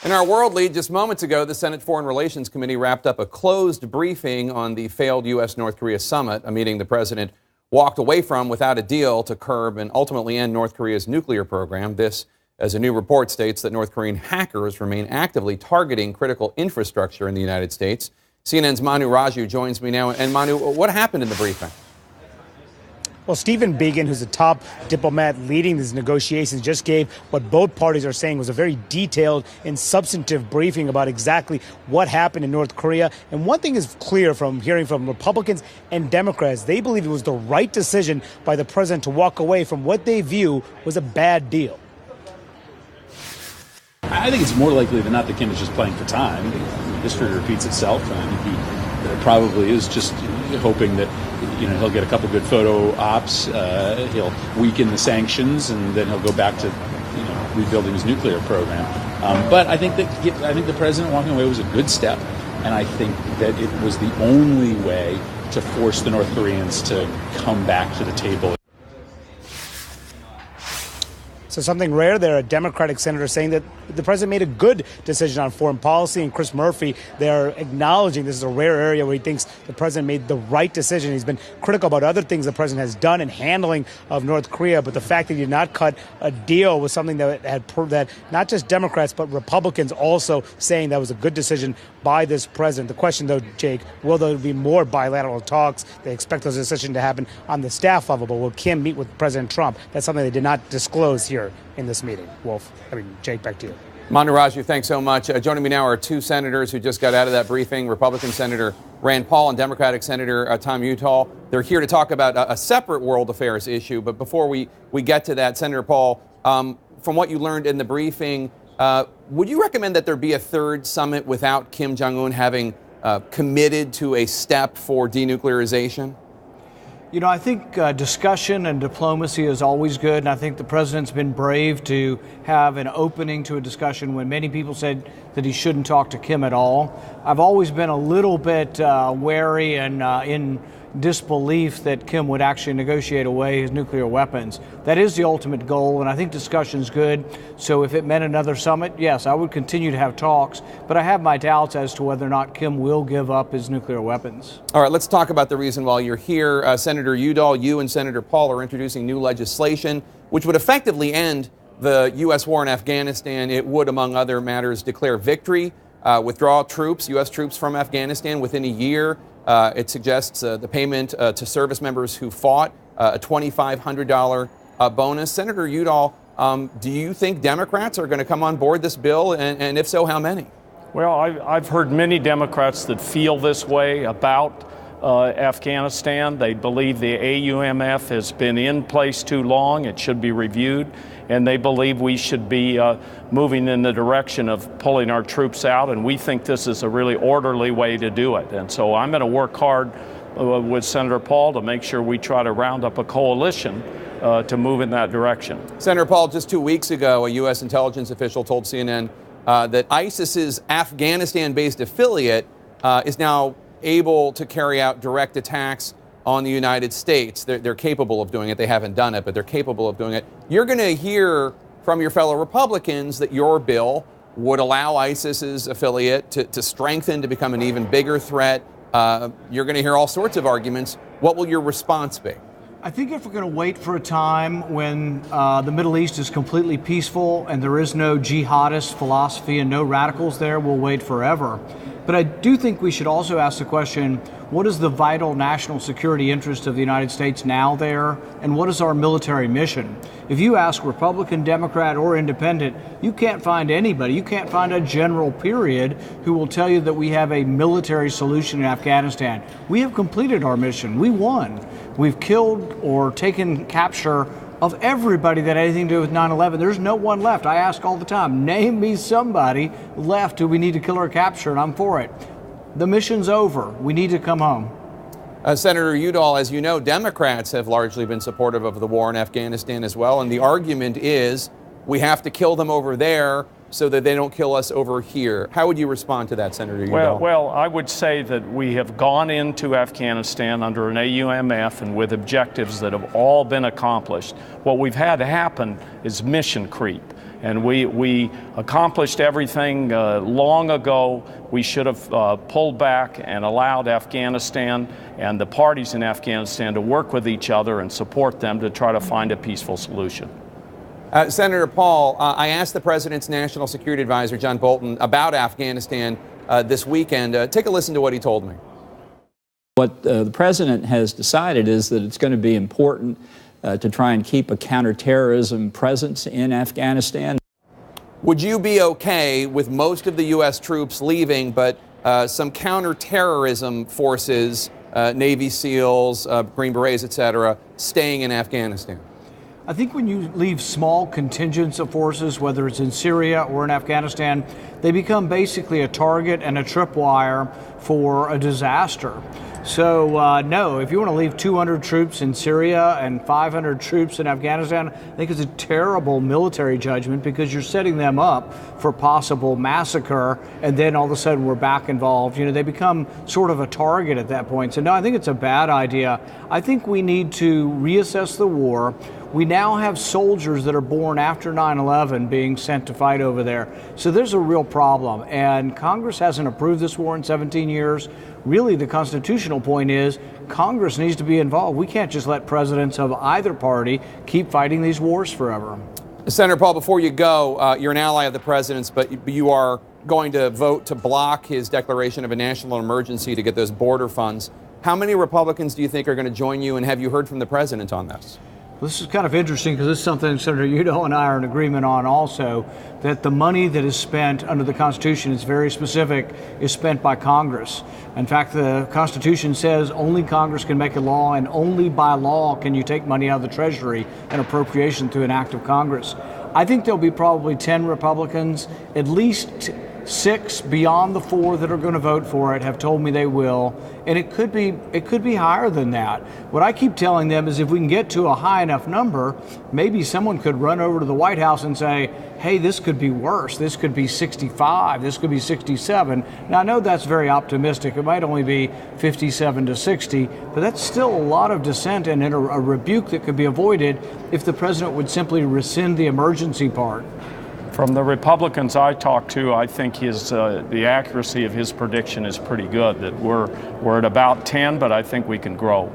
In our world lead, just moments ago, the Senate Foreign Relations Committee wrapped up a closed briefing on the failed U.S.-North Korea summit, a meeting the president walked away from without a deal to curb and ultimately end North Korea's nuclear program. This, as a new report states that North Korean hackers remain actively targeting critical infrastructure in the United States. CNN's Manu Raju joins me now. And Manu, what happened in the briefing? Well, Stephen Biegun, who's the top diplomat leading these negotiations, just gave what both parties are saying was a very detailed and substantive briefing about exactly what happened in North Korea. And one thing is clear from hearing from Republicans and Democrats. They believe it was the right decision by the president to walk away from what they view was a bad deal. I think it's more likely than not that Kim is just playing for time. History repeats itself, and I think he probably is just hoping that he'll get a couple good photo ops, he'll weaken the sanctions, and then he'll go back to rebuilding his nuclear program. But I think the president walking away was a good step, and I think that it was the only way to force the North Koreans to come back to the table. So something rare there, a Democratic senator saying that the president made a good decision on foreign policy. And Chris Murphy, they're acknowledging this is a rare area where he thinks the president made the right decision. He's been critical about other things the president has done in handling of North Korea. But the fact that he did not cut a deal was something that that not just Democrats, but Republicans also saying that was a good decision by this president. The question, though, Jake, will there be more bilateral talks? They expect those decisions to happen on the staff level. But will Kim meet with President Trump? That's something they did not disclose here in this meeting. Jake, back to you. Manu Raju, thanks so much. Joining me now are two senators who just got out of that briefing, Republican Senator Rand Paul and Democratic Senator Tom Utah. They're here to talk about a separate world affairs issue. But before we get to that, Senator Paul, from what you learned in the briefing, would you recommend that there be a third summit without Kim Jong-un having committed to a step for denuclearization? I think discussion and diplomacy is always good, and I think the president's been brave to have an opening to a discussion when many people said that he shouldn't talk to Kim at all. I've always been a little bit wary and in disbelief that Kim would actually negotiate away his nuclear weapons. That is the ultimate goal, and I think discussion's good. So if it meant another summit, yes, I would continue to have talks, but I have my doubts as to whether or not Kim will give up his nuclear weapons. All right, let's talk about the reason while you're here. Senator Udall, you and Senator Paul are introducing new legislation which would effectively end the U.S. war in Afghanistan. It would, among other matters, declare victory, withdraw troops, U.S. troops from Afghanistan within a year. It suggests the payment to service members who fought, a $2,500 bonus. Senator Udall, do you think Democrats are going to come on board this bill? And if so, how many? Well, I've heard many Democrats that feel this way about Afghanistan. They believe the AUMF has been in place too long. It should be reviewed. And they believe we should be moving in the direction of pulling our troops out. And we think this is a really orderly way to do it. And so I'm going to work hard with Senator Paul to make sure we try to round up a coalition to move in that direction. Senator Paul, just 2 weeks ago, a U.S. intelligence official told CNN that ISIS's Afghanistan-based affiliate is now able to carry out direct attacks on the United States. They're capable of doing it. They haven't done it, but they're capable of doing it. You're going to hear from your fellow Republicans that your bill would allow ISIS's affiliate to strengthen, to become an even bigger threat. You're going to hear all sorts of arguments. What will your response be? I think if we're going to wait for a time when the Middle East is completely peaceful and there is no jihadist philosophy and no radicals there, we'll wait forever. But I do think we should also ask the question, what is the vital national security interest of the United States now there, and what is our military mission? If you ask Republican, Democrat, or Independent, you can't find anybody, you can't find a general period who will tell you that we have a military solution in Afghanistan. We have completed our mission. We won. We've killed or taken capture of everybody that had anything to do with 9/11. There's no one left. I ask all the time, name me somebody left who we need to kill or capture, and I'm for it. The mission's over. We need to come home. Senator Udall, as you know, Democrats have largely been supportive of the war in Afghanistan as well, and the argument is we have to kill them over there so that they don't kill us over here. How would you respond to that, Senator Udall? Well, I would say that we have gone into Afghanistan under an AUMF and with objectives that have all been accomplished. What we've had to happen is mission creep. And we accomplished everything long ago. We should have pulled back and allowed Afghanistan and the parties in Afghanistan to work with each other and support them to try to find a peaceful solution. Senator Paul, I asked the president's national security advisor, John Bolton, about Afghanistan this weekend. Take a listen to what he told me. What the president has decided is that it's going to be important to try and keep a counterterrorism presence in Afghanistan. Would you be okay with most of the U.S. troops leaving, but some counterterrorism forces, Navy SEALs, Green Berets, et cetera, staying in Afghanistan? I think when you leave small contingents of forces, whether it's in Syria or in Afghanistan, they become basically a target and a tripwire for a disaster. So, no, if you want to leave 200 troops in Syria and 500 troops in Afghanistan, I think it's a terrible military judgment because you're setting them up for possible massacre, and then all of a sudden we're back involved. You know, they become sort of a target at that point. So, no, I think it's a bad idea. I think we need to reassess the war. We now have soldiers that are born after 9/11 being sent to fight over there. So there's a real problem. And Congress hasn't approved this war in 17 years. Really, the constitutional point is Congress needs to be involved. We can't just let presidents of either party keep fighting these wars forever. Senator Paul, before you go, you're an ally of the president's, but you are going to vote to block his declaration of a national emergency to get those border funds. How many Republicans do you think are going to join you, and have you heard from the president on this? This is kind of interesting because this is something Senator Udall and I are in agreement on also, that the money that is spent under the Constitution is very specific, is spent by Congress. In fact, the Constitution says only Congress can make a law, and only by law can you take money out of the Treasury and appropriation through an act of Congress. I think there'll be probably 10 Republicans, at least 6 beyond the 4 that are going to vote for it have told me they will, and it could be higher than that. What I keep telling them is if we can get to a high enough number, maybe someone could run over to the White House and say, hey, this could be worse. This could be 65. This could be 67. Now, I know that's very optimistic. It might only be 57 to 60, but that's still a lot of dissent and a rebuke that could be avoided if the president would simply rescind the emergency part. From the Republicans I talked to, I think the accuracy of his prediction is pretty good, that we're at about 10, but I think we can grow.